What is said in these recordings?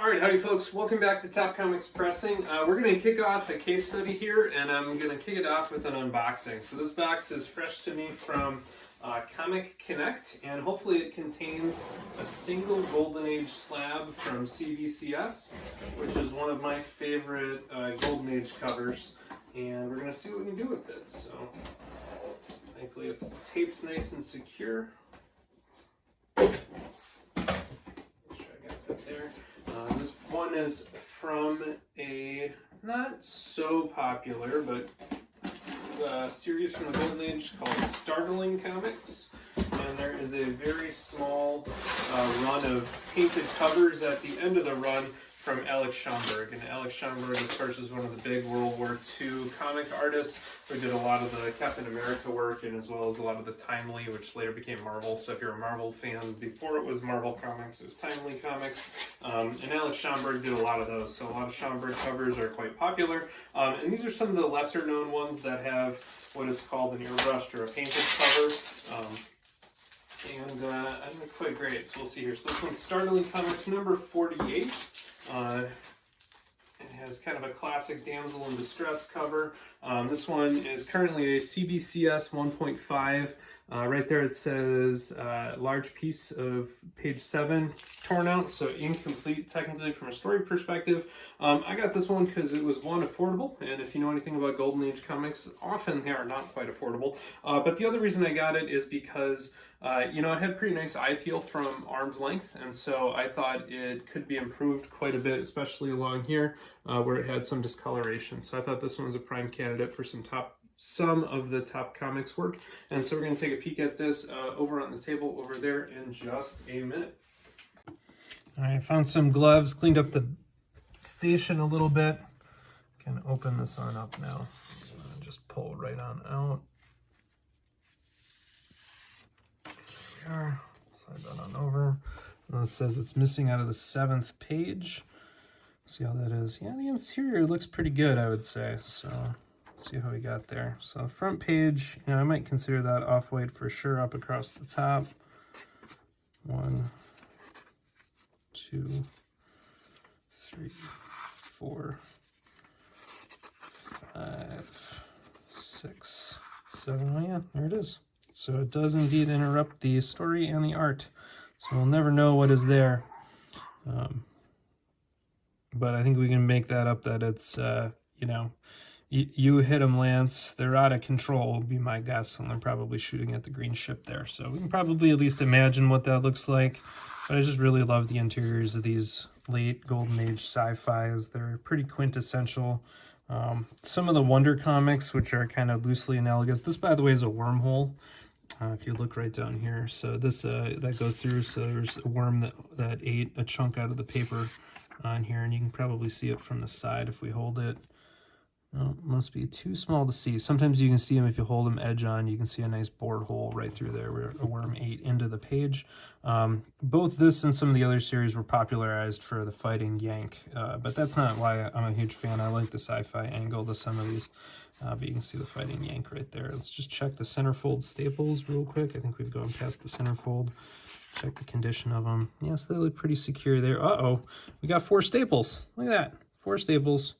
Alright, howdy folks, welcome back to Top Comics Pressing. We're going to kick off a case study here, and I'm going to kick it off with an unboxing. So this box is fresh to me from Comic Connect, and hopefully it contains a single Golden Age slab from CBCS, which is one of my favorite Golden Age covers, and we're going to see what we can do with it. So thankfully it's taped nice and secure. Make sure I got that there. This one is from a not so popular, but a series from the Golden Age called Startling Comics. And there is a very small run of painted covers at the end of the run from Alex Schomburg. And Alex Schomburg, of course, is one of the big World War II comic artists who did a lot of the Captain America work, and as well as a lot of the Timely, which later became Marvel. So if you're a Marvel fan, before it was Marvel Comics, it was Timely Comics. And Alex Schomburg did a lot of those. So a lot of Schomburg covers are quite popular. And these are some of the lesser known ones that have what is called an airbrushed or a painted cover. I think it's quite great. So we'll see here. So this one's Startling Comics number 48. It has kind of a classic damsel in distress cover. This one is currently a CBCS 1.5. Right there it says large piece of page 7 torn out, so incomplete technically from a story perspective. I got this one because it was one, affordable, and if you know anything about Golden Age comics, often they are not quite affordable. But the other reason I got it is because it had pretty nice eye appeal from arm's length, and so I thought it could be improved quite a bit, especially along here where it had some discoloration. So I thought this one was a prime candidate for some of the Top Comics work. And so we're going to take a peek at this over on the table over there in just a minute. All right, I found some gloves, cleaned up the station a little bit. Can open this on up now. Just pull right on out. Slide that on over. And it says it's missing out of the 7th page. See how that is. Yeah, the interior looks pretty good, I would say. So let's see how we got there. So front page, I might consider that off-white for sure up across the top. 1, 2, 3, 4, 5, 6, 7. Oh yeah, there it is. So it does indeed interrupt the story and the art. So we'll never know what is there. But I think we can make that up that it's, you hit them, Lance. They're out of control, would be my guess. And they're probably shooting at the green ship there. So we can probably at least imagine what that looks like. But I just really love the interiors of these late Golden Age sci-fis. They're pretty quintessential. Some of the Wonder comics, which are kind of loosely analogous. This, by the way, is a wormhole. If you look right down here, so this that goes through, so there's a worm that ate a chunk out of the paper on here, and you can probably see it from the side if we hold it. No, it must be too small to see. Sometimes you can see them if you hold them edge on. You can see a nice bored hole right through there where a worm ate into the page. Both this and some of the other series were popularized for the fighting yank, but that's not why I'm a huge fan. I like the sci-fi angle to some of these. But you can see the fighting yank right there. Let's just check the centerfold staples real quick. I think we've gone past the centerfold. Check the condition of them. Yes, they look pretty secure there. Uh-oh, we got 4 staples. Look at that, 4 staples.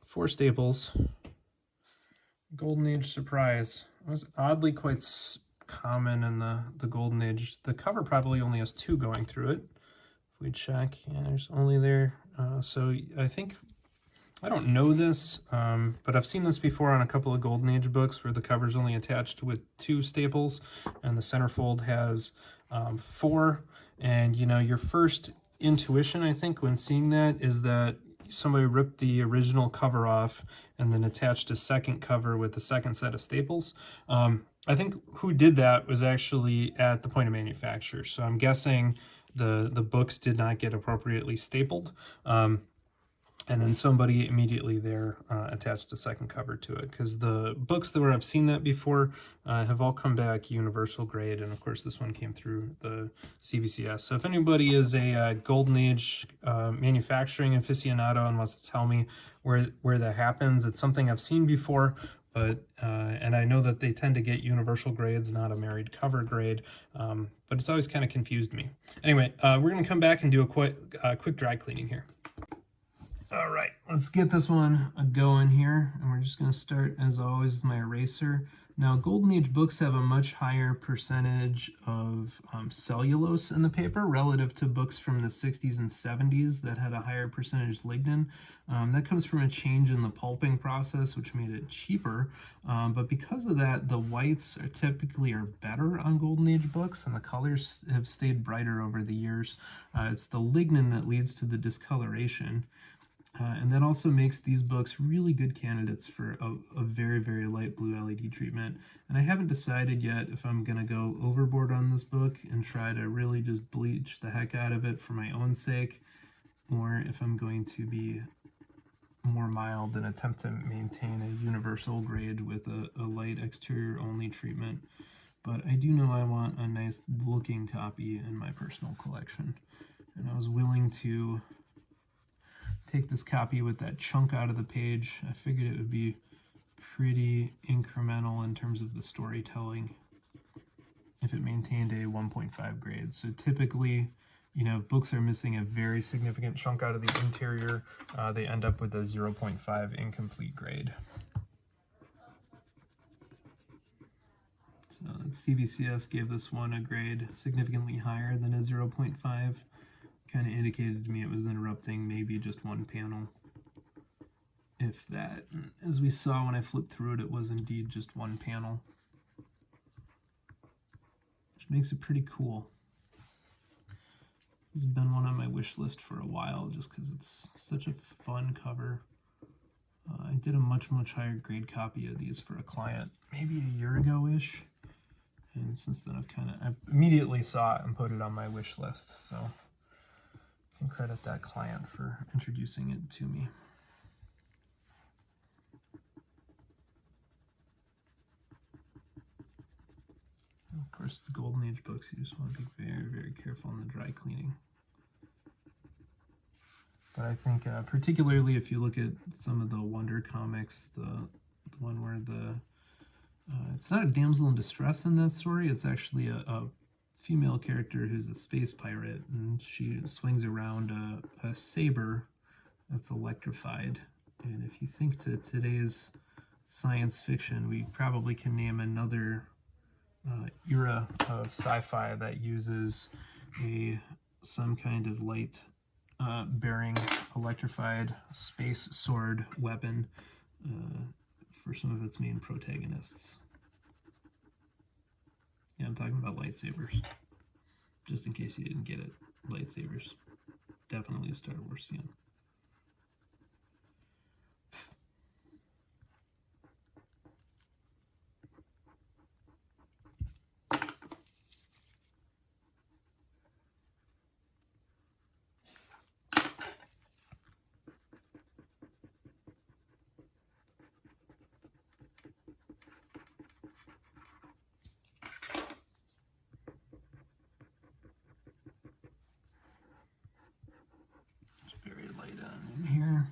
4 staples. Golden Age surprise. It was oddly quite common in the Golden Age. The cover probably only has 2 going through it. If we check, yeah, there's only there. So I think, I don't know this, but I've seen this before on a couple of Golden Age books where the cover's only attached with 2 staples and the centerfold has 4. And your first intuition, I think, when seeing that is that somebody ripped the original cover off and then attached a second cover with the second set of staples. I think who did that was actually at the point of manufacture. So I'm guessing the books did not get appropriately stapled. And then somebody immediately there attached a second cover to it, because the books that where I've seen that before have all come back universal grade, and of course this one came through the CBCS. So if anybody is a Golden Age manufacturing aficionado and wants to tell me where that happens, it's something I've seen before, but and I know that they tend to get universal grades, not a married cover grade, but it's always kind of confused me. Anyway, we're going to come back and do a quick dry cleaning here. All right, let's get this one going here, and we're just going to start, as always, with my eraser. Now, Golden Age books have a much higher percentage of cellulose in the paper relative to books from the 60s and 70s that had a higher percentage lignin. That comes from a change in the pulping process, which made it cheaper. But because of that, the whites are typically better on Golden Age books, and the colors have stayed brighter over the years. It's the lignin that leads to the discoloration. And that also makes these books really good candidates for a very, very light blue LED treatment. And I haven't decided yet if I'm going to go overboard on this book and try to really just bleach the heck out of it for my own sake, or if I'm going to be more mild and attempt to maintain a universal grade with a light exterior only treatment. But I do know I want a nice looking copy in my personal collection. And I was willing to take this copy with that chunk out of the page. I figured it would be pretty incremental in terms of the storytelling if it maintained a 1.5 grade. So typically, if books are missing a very significant chunk out of the interior, they end up with a 0.5 incomplete grade. So CBCS gave this one a grade significantly higher than a 0.5. Kind of indicated to me it was interrupting maybe just one panel, if that. As we saw when I flipped through it, it was indeed just one panel, which makes it pretty cool. This has been one on my wish list for a while just because it's such a fun cover. I did a much higher grade copy of these for a client maybe a year ago-ish, and since then I immediately saw it and put it on my wish list. So I can credit that client for introducing it to me. And of course, the Golden Age books, you just want to be very, very careful in the dry cleaning. But I think particularly if you look at some of the Wonder comics, the one where it's not a damsel in distress in that story, it's actually a female character who's a space pirate, and she swings around a saber that's electrified. And if you think to today's science fiction, we probably can name another era of sci-fi that uses some kind of light bearing electrified space sword weapon for some of its main protagonists. Yeah, I'm talking about lightsabers. Just in case you didn't get it, lightsabers. Definitely a Star Wars fan. Here.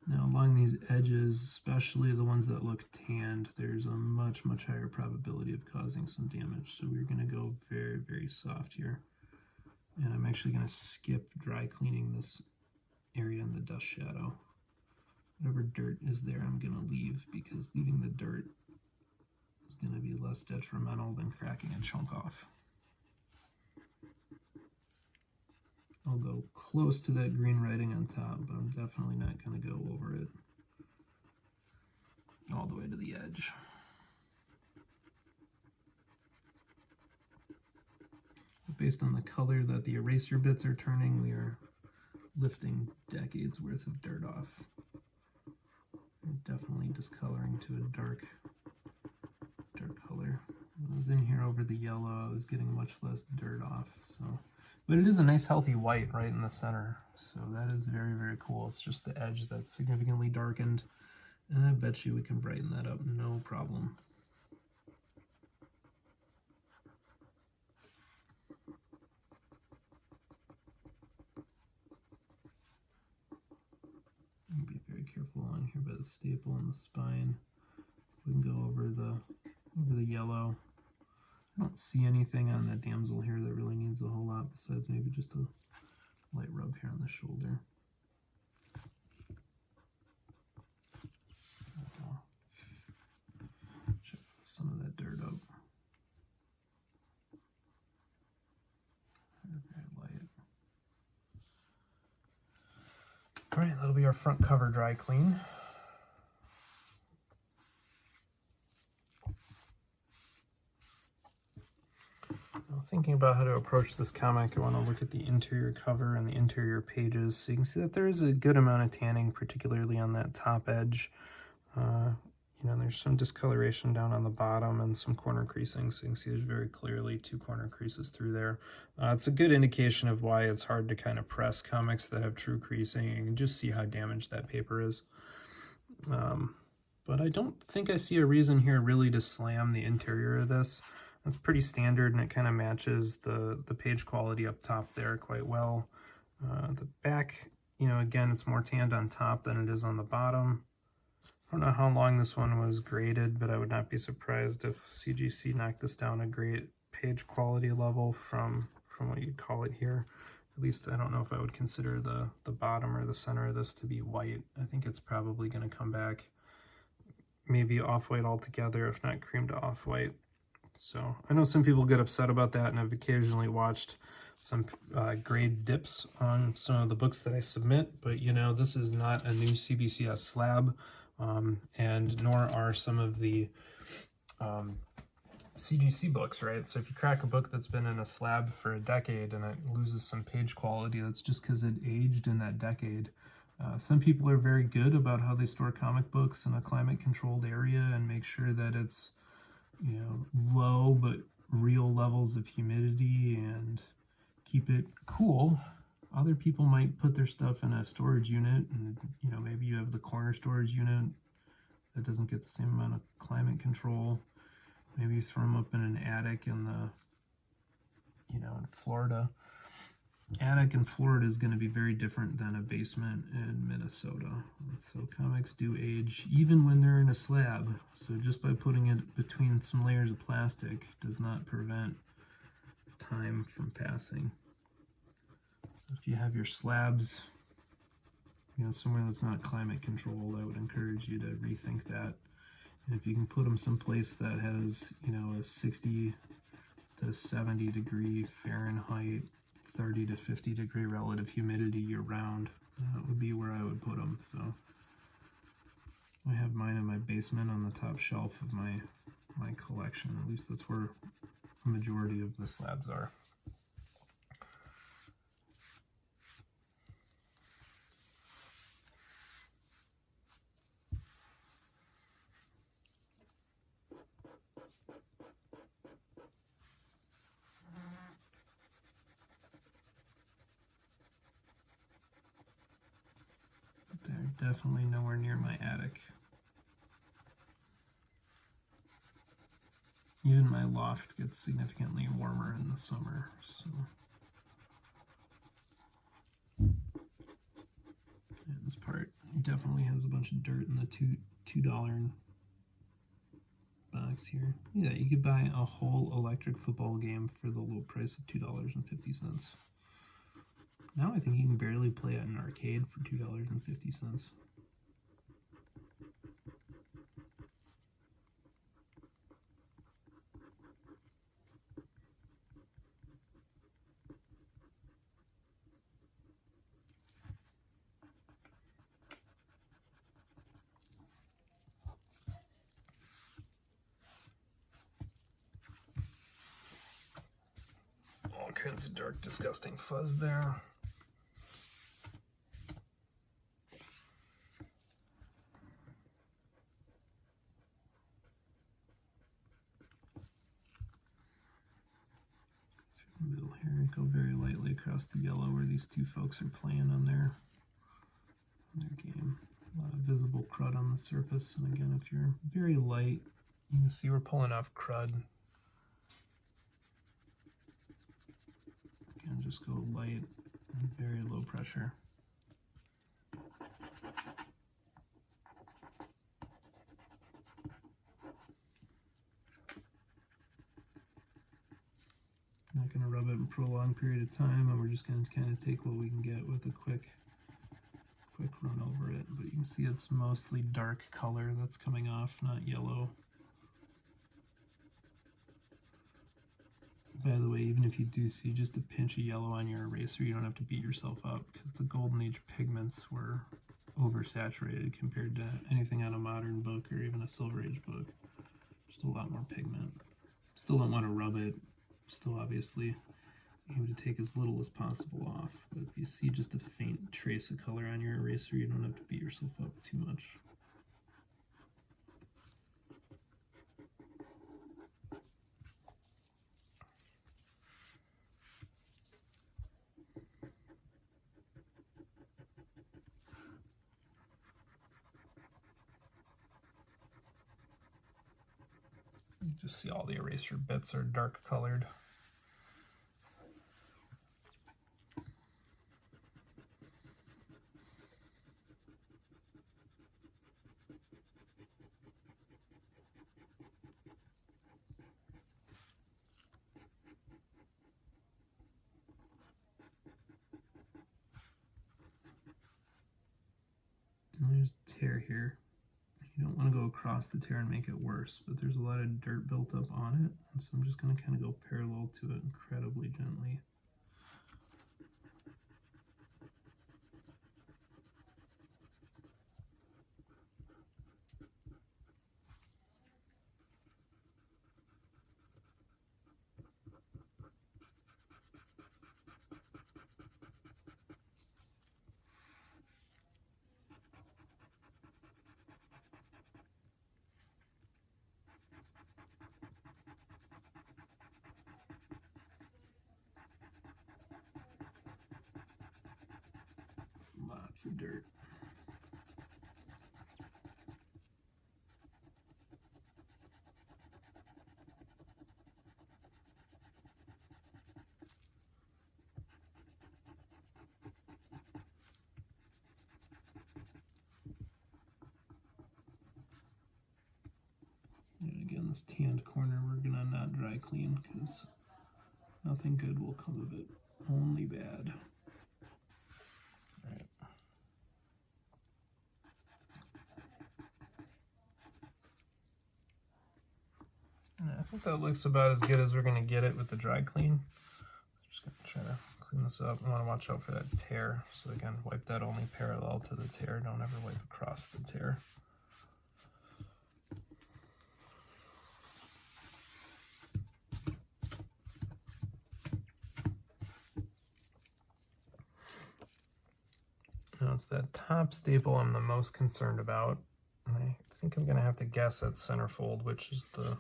Now along these edges, especially the ones that look tanned, there's a much higher probability of causing some damage. So we're going to go very, very soft here. And I'm actually going to skip dry cleaning this area in the dust shadow. Whatever dirt is there, I'm going to leave, because leaving the dirt is going to be less detrimental than cracking a chunk off. I'll go close to that green writing on top, but I'm definitely not going to go over it all the way to the edge. But based on the color that the eraser bits are turning, we are lifting decades worth of dirt off. We're definitely discoloring to a dark color. When I was in here over the yellow, I was getting much less dirt off. But it is a nice healthy white right in the center, so that is very, very cool. It's just the edge that's significantly darkened, and I bet you we can brighten that up no problem. Be very careful along here by the staple and the spine. We can go over the yellow. I don't see anything on that damsel here that really needs a whole lot besides maybe just a light rub here on the shoulder. Chip some of that dirt up. Very light. All right, that'll be our front cover dry clean. Thinking about how to approach this comic, I want to look at the interior cover and the interior pages, so you can see that there is a good amount of tanning, particularly on that top edge. You know, there's some discoloration down on the bottom and some corner creasing, so you can see there's very clearly 2 corner creases through there. It's a good indication of why it's hard to kind of press comics that have true creasing. You can just see how damaged that paper is. But I don't think I see a reason here really to slam the interior of this. That's pretty standard, and it kind of matches the page quality up top there quite well. The back, you know, again, it's more tanned on top than it is on the bottom. I don't know how long this one was graded, but I would not be surprised if CGC knocked this down a great page quality level from what you'd call it here. At least I don't know if I would consider the bottom or the center of this to be white. I think it's probably going to come back maybe off-white altogether, if not cream to off-white. So I know some people get upset about that, and I've occasionally watched some grade dips on some of the books that I submit, but you know, this is not a new CBCS slab, and nor are some of the CGC books, right? So if you crack a book that's been in a slab for a decade and it loses some page quality, that's just because it aged in that decade. Some people are very good about how they store comic books in a climate-controlled area and make sure that it's, you know, low but real levels of humidity and keep it cool. Other people might put their stuff in a storage unit, and you know, maybe you have the corner storage unit that doesn't get the same amount of climate control. Maybe you throw them up in an attic in the, you know, in Florida. Attic in Florida is going to be very different than a basement in Minnesota. So comics do age even when they're in a slab. So just by putting it between some layers of plastic does not prevent time from passing. So if you have your slabs, you know, somewhere that's not climate controlled, I would encourage you to rethink that. And if you can put them someplace that has, you know, a 60 to 70 degree Fahrenheit, 30 to 50 degree relative humidity year round, that would be where I would put them. So I have mine in my basement on the top shelf of my collection. At least that's where the majority of the slabs are. They're definitely nowhere near my attic. Even my loft gets significantly warmer in the summer, so. Yeah, this part definitely has a bunch of dirt in the $2 box here. Yeah, you could buy a whole electric football game for the low price of $2.50. Now I think you can barely play at an arcade for $2.50. All kinds of dark, disgusting fuzz there. Middle here, go very lightly across the yellow where these two folks are playing on their game. A lot of visible crud on the surface, and again, if you're very light, you can see we're pulling off crud. Again, just go light and very low pressure. period of time, and we're just going to kind of take what we can get with a quick run over it. But you can see it's mostly dark color that's coming off, not yellow. By the way, even if you do see just a pinch of yellow on your eraser, you don't have to beat yourself up, because the Golden Age pigments were oversaturated compared to anything on a modern book or even a Silver Age book. Just a lot more pigment. Still don't want to rub it. Still obviously aim to take as little as possible off. But if you see just a faint trace of color on your eraser, you don't have to beat yourself up too much. You just see all the eraser bits are dark colored. And there's a tear here. You don't want to go across the tear and make it worse, but there's a lot of dirt built up on it, and so I'm just going to kind of go parallel to it incredibly gently. Lots of dirt. And again, this tanned corner we're gonna not dry clean because nothing good will come of it, only bad. I think that looks about as good as we're going to get it with the dry clean. Just going to try to clean this up. I want to watch out for that tear. So again, wipe that only parallel to the tear. Don't ever wipe across the tear. Now it's that top staple I'm the most concerned about. And I think I'm going to have to guess at centerfold, which is the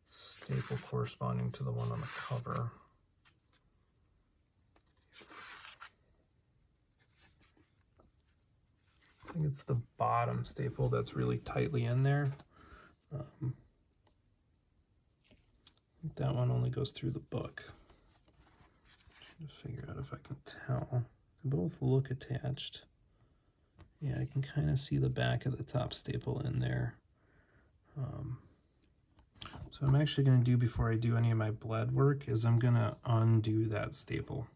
staple corresponding to the one on the cover. I think it's the bottom staple that's really tightly in there. I think that one only goes through the book. Trying to figure out if I can tell. They both look attached. Yeah, I can kind of see the back of the top staple in there. So what I'm actually going to do before I do any of my bled work is I'm going to undo that staple.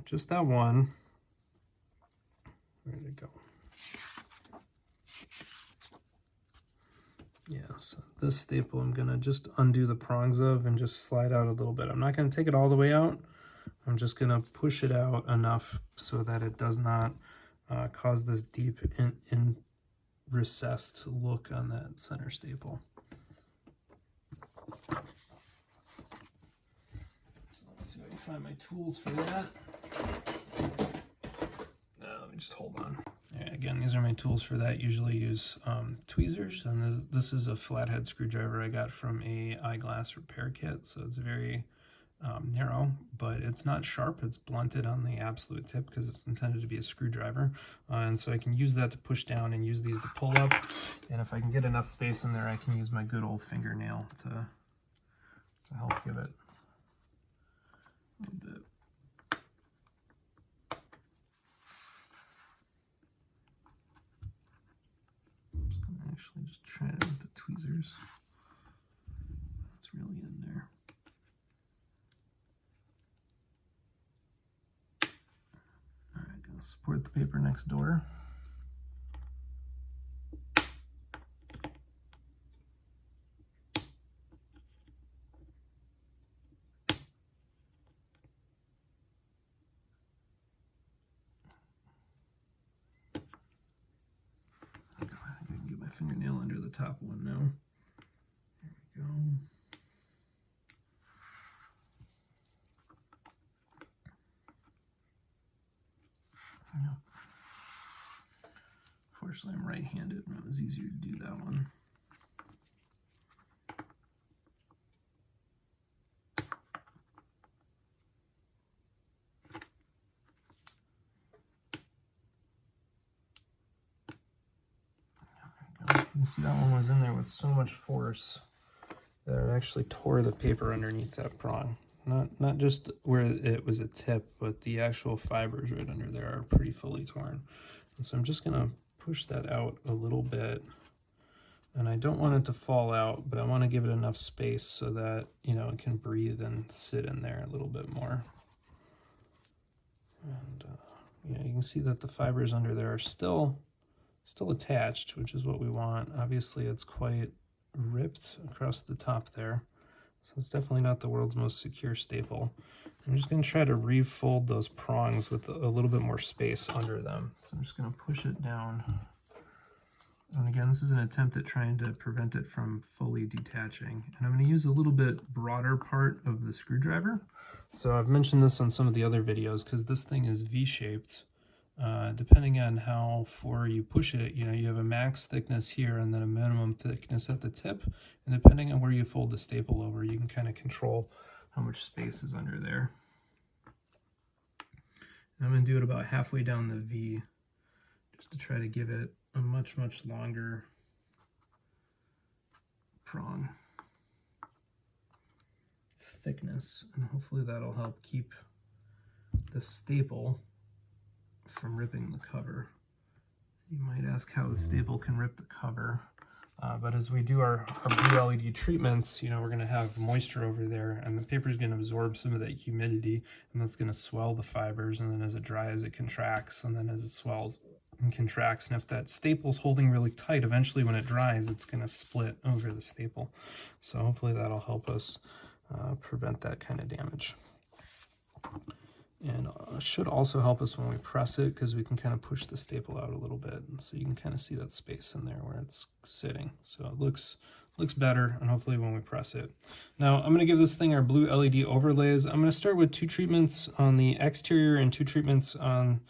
Just that one. Where did it go? Yeah, so this staple I'm going to just undo the prongs of and just slide out a little bit. I'm not going to take it all the way out. I'm just going to push it out enough so that it does not cause this deep in recessed look on that center staple. So let me see if I can find my tools for that. Let me just hold on. Yeah, again, these are my tools for that. Usually use tweezers, and this is a flathead screwdriver I got from a eyeglass repair kit, so it's very narrow, but it's not sharp. It's blunted on the absolute tip because it's intended to be a screwdriver, and so I can use that to push down and use these to pull up, and if I can get enough space in there, I can use my good old fingernail to help give it a little bit. I'm just going to actually just try it with the tweezers. It's really in there. support the paper next door. I think I can get my fingernail under the top one now. There we go. Yeah. Fortunately, I'm right-handed, and it was easier to do that one. You can see that one was in there with so much force that it actually tore the paper underneath that prong. Not just where it was a tip, but the actual fibers right under there are pretty fully torn. And so I'm just gonna push that out a little bit. And I don't want it to fall out, but I want to give it enough space so that, you know, it can breathe and sit in there a little bit more. And you know, you can see that the fibers under there are still attached, which is what we want. Obviously, it's quite ripped across the top there, so it's definitely not the world's most secure staple. I'm just going to try to refold those prongs with a little bit more space under them. So I'm just going to push it down. And again, this is an attempt at trying to prevent it from fully detaching. And I'm going to use a little bit broader part of the screwdriver. So I've mentioned this on some of the other videos because this thing is V-shaped. Depending on how far you push it, you know, you have a max thickness here and then a minimum thickness at the tip. And depending on where you fold the staple over, you can kind of control how much space is under there. And I'm going to do it about halfway down the V just to try to give it a much longer prong thickness, and hopefully that'll help keep the staple from ripping the cover. You might ask how the staple can rip the cover, but as we do our blue LED treatments, you know, we're going to have moisture over there, and the paper is going to absorb some of that humidity, and that's going to swell the fibers, and then as it dries, it contracts, and then as it swells and contracts, and if that staple's holding really tight, eventually when it dries, it's going to split over the staple. So hopefully that'll help us prevent that kind of damage. And should also help us when we press it, because we can kind of push the staple out a little bit, and so you can kind of see that space in there where it's sitting. So it looks better, and hopefully when we press it. Now I'm going to give this thing our blue LED overlays. I'm going to start with 2 treatments on the exterior and 2 treatments on,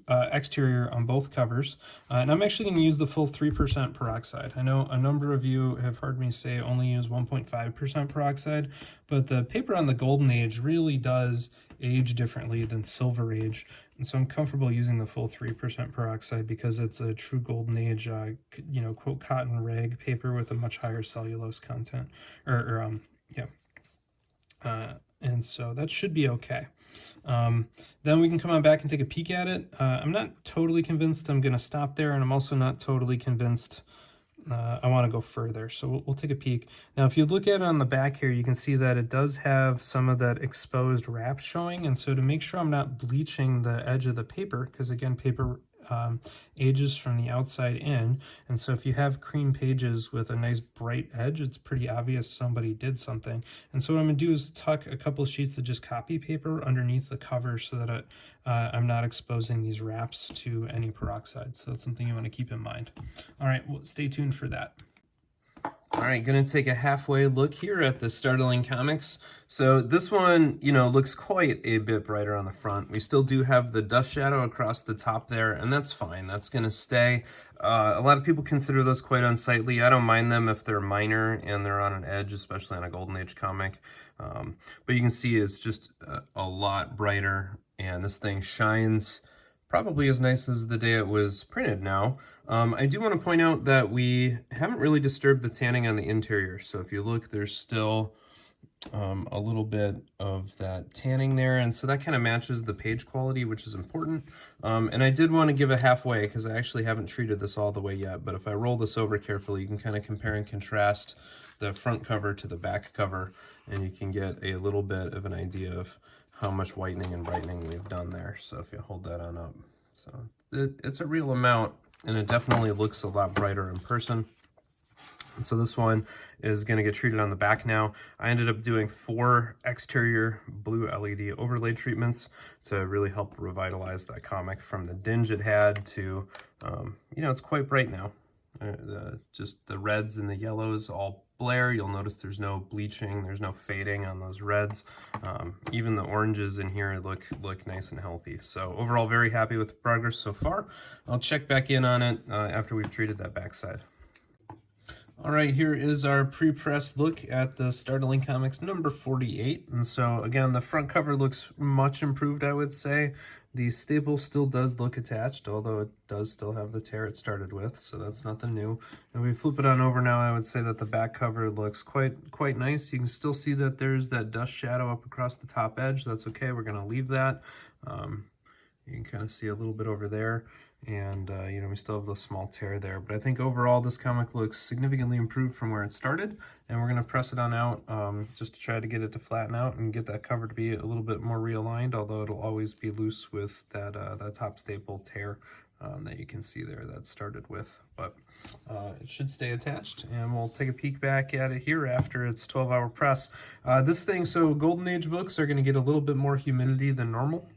exterior on both covers. And I'm actually going to use the full 3% peroxide. I know a number of you have heard me say only use 1.5% peroxide, but the paper on the Golden Age really does age differently than Silver Age, and so I'm comfortable using the full 3% peroxide because it's a true Golden Age, you know, quote, cotton rag paper with a much higher cellulose content, and so that should be okay. Then we can come on back and take a peek at it. I'm not totally convinced I'm going to stop there, and I'm also not totally convinced I want to go further, so we'll take a peek. Now, if you look at it on the back here, you can see that it does have some of that exposed wrap showing, and so to make sure I'm not bleaching the edge of the paper, because again, paper ages from the outside in, and so if you have cream pages with a nice bright edge, it's pretty obvious somebody did something. And so what I'm going to do is tuck a couple of sheets of just copy paper underneath the cover so that I'm not exposing these wraps to any peroxide. So that's something you want to keep in mind. All right, well, stay tuned for that. All right, going to take a halfway look here at the Startling Comics. So this one, you know, looks quite a bit brighter on the front. We still do have the dust shadow across the top there, and that's fine. That's going to stay. A lot of people consider those quite unsightly. I don't mind them if they're minor and they're on an edge, especially on a Golden Age comic. But you can see it's just a lot brighter, and this thing shines probably as nice as the day it was printed now. I do want to point out that we haven't really disturbed the tanning on the interior. So if you look, there's still a little bit of that tanning there. And so that kind of matches the page quality, which is important. And I did want to give a halfway because I actually haven't treated this all the way yet. But if I roll this over carefully, you can kind of compare and contrast the front cover to the back cover, and you can get a little bit of an idea of how much whitening and brightening we've done there. So if you hold that on up, so it's a real amount, and it definitely looks a lot brighter in person. And so this one is going to get treated on the back now. I ended up doing 4 exterior blue LED overlay treatments to really help revitalize that comic from the dinge it had to, you know, it's quite bright now. Just the reds and the yellows all blare. You'll notice there's no bleaching, there's no fading on those reds. Even the oranges in here look nice and healthy. So overall, very happy with the progress so far. I'll check back in on it after we've treated that backside. All right, here is our pre-pressed look at the Startling Comics number 48. And so again, the front cover looks much improved, I would say. The staple still does look attached, although it does still have the tear it started with, so that's nothing new. And we flip it on over now, I would say that the back cover looks quite nice. You can still see that there's that dust shadow up across the top edge. That's okay, we're gonna leave that. You can kind of see a little bit over there. And, you know, we still have the small tear there. But I think overall this comic looks significantly improved from where it started. And we're going to press it on out just to try to get it to flatten out and get that cover to be a little bit more realigned, although it'll always be loose with that, that top staple tear that you can see there that started with. But it should stay attached. And we'll take a peek back at it here after its 12-hour press. This thing, so Golden Age books are going to get a little bit more humidity than normal.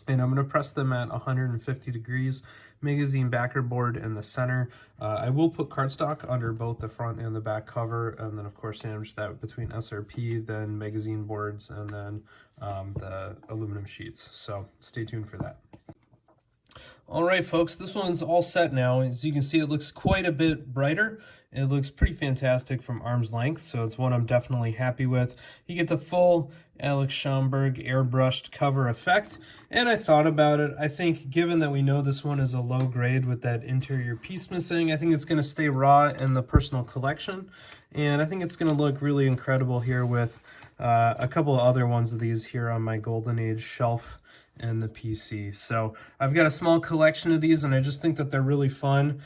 And I'm going to press them at 150 degrees, magazine backer board in the center. I will put cardstock under both the front and the back cover, and then of course sandwich that between SRP, then magazine boards, and then the aluminum sheets. So stay tuned for that. All right, folks, this one's all set now. As you can see, it looks quite a bit brighter. It looks pretty fantastic from arm's length, so it's one I'm definitely happy with. You get the full Alex Schomburg airbrushed cover effect, and I thought about it. I think given that we know this one is a low grade with that interior piece missing, I think it's going to stay raw in the personal collection, and I think it's going to look really incredible here with a couple of other ones of these here on my Golden Age shelf and the PC. So I've got a small collection of these, and I just think that they're really fun.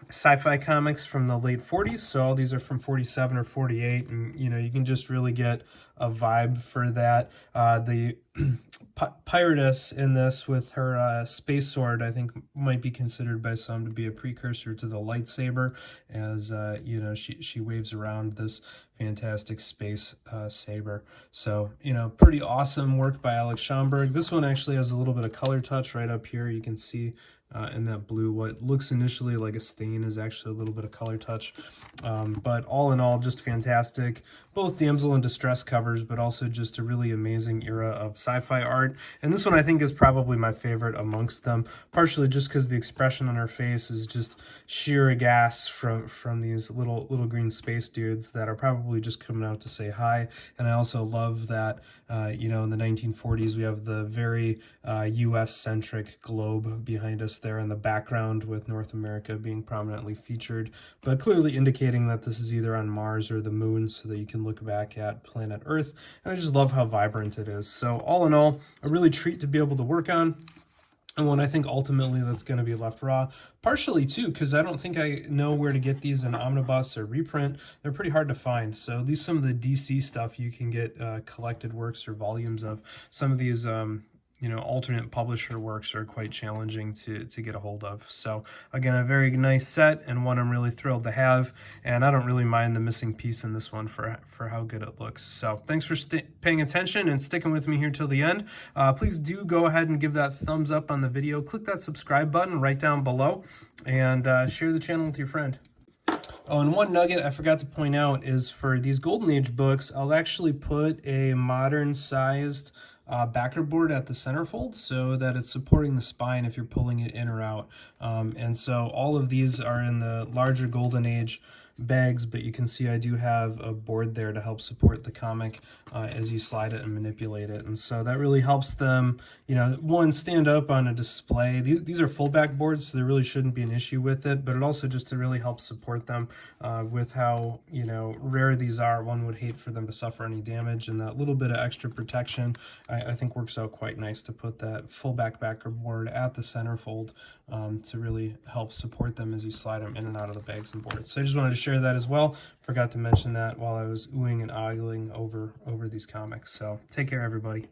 Sci-fi comics from the late 40s, so all these are from 47 or 48, and you know, you can just really get a vibe for that. The Piratess in this with her space sword, I think might be considered by some to be a precursor to the lightsaber, as you know, she waves around this fantastic space saber. So, you know, pretty awesome work by Alex Schomburg. This one actually has a little bit of color touch right up here. You can see in that blue, what looks initially like a stain is actually a little bit of color touch. But all in all, just fantastic. Both damsel in distress covers, but also just a really amazing era of sci-fi art. And this one I think is probably my favorite amongst them, partially just because the expression on her face is just sheer aghast from these little green space dudes that are probably just coming out to say hi. And I also love that, you know, in the 1940s, we have the very US-centric globe behind us there in the background, with North America being prominently featured, but clearly indicating that this is either on Mars or the moon, so that you can look back at planet Earth. And I just love how vibrant it is. So all in all, a really treat to be able to work on. And one I think ultimately that's going to be left raw, partially too, because I don't think I know where to get these in omnibus or reprint. They're pretty hard to find. So at least some of the DC stuff you can get collected works or volumes of. Some of these you know, alternate publisher works are quite challenging to get a hold of. So again, a very nice set, and one I'm really thrilled to have, and I don't really mind the missing piece in this one for how good it looks. So thanks for paying attention and sticking with me here till the end. Please do go ahead and give that thumbs up on the video, click that subscribe button right down below, and share the channel with your friend. Oh, and one nugget I forgot to point out is for these Golden Age books, I'll actually put a modern sized backer board at the centerfold so that it's supporting the spine if you're pulling it in or out. And so all of these are in the larger Golden Age bags, but you can see I do have a board there to help support the comic as you slide it and manipulate it. And so that really helps them, you know, one, stand up on a display. These are full back boards, so there really shouldn't be an issue with it, but it also just to really help support them with how, you know, rare these are. One would hate for them to suffer any damage, and that little bit of extra protection I think works out quite nice to put that full backer board at the centerfold to really help support them as you slide them in and out of the bags and boards. So I just wanted to share that as well. Forgot to mention that while I was oohing and ogling over these comics. So take care, everybody.